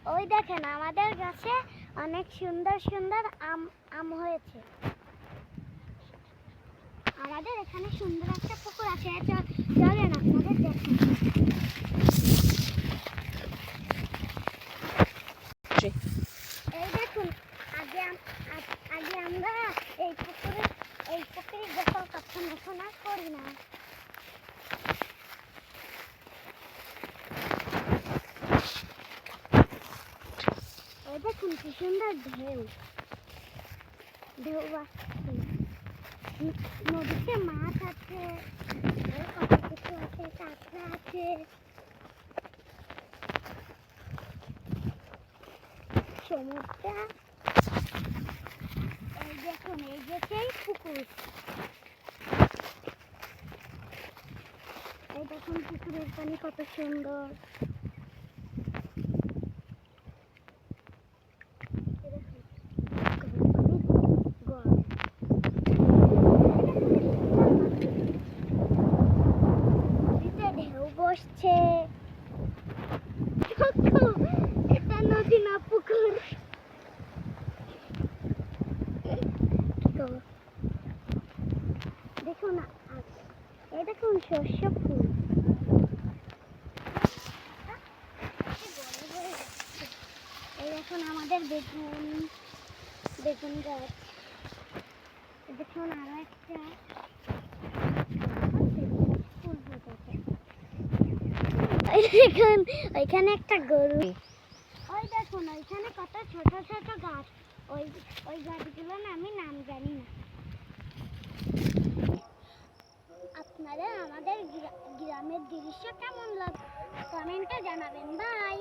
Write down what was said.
ওই দেখেন আমাদের গাছে অনেক সুন্দর সুন্দর আম হয়েছে। আমাদের এখানে সুন্দর একটা পুকুর আছে, চলেন আপনাদের দেখেন। এই দেখুন, আগে আমরা এই পুকুরে গোসল করতাম, এখন আর করি না। এই দেখুন কি সুন্দর ঢেউ আসছে। নদীতে মাছ আছে, কত কিছু আছে, কাঁকড়া আছে। সমুদ্র, এই দেখুন, এই যে সেই পুকুর। এই দেখুন পুকুরের পানি কত সুন্দর। ঢেউ বসছে, এটা নদী না পুকুর। দেখুন, এই দেখুন শস্য ফুল। এই দেখুন আমাদের বেগুন গাছ। দেখুন আরো একটা ফুল ফুটেছে। দেখুন ওইখানে একটা গরু। ওই দেখুন ওইখানে কত ছোট ছোট গাছ। ওই গাছগুলোর আমি নাম জানি না। আপনারা আমাদের গ্রামের দৃশ্য কেমন লাগে কমেন্টে জানাবেন। বাই।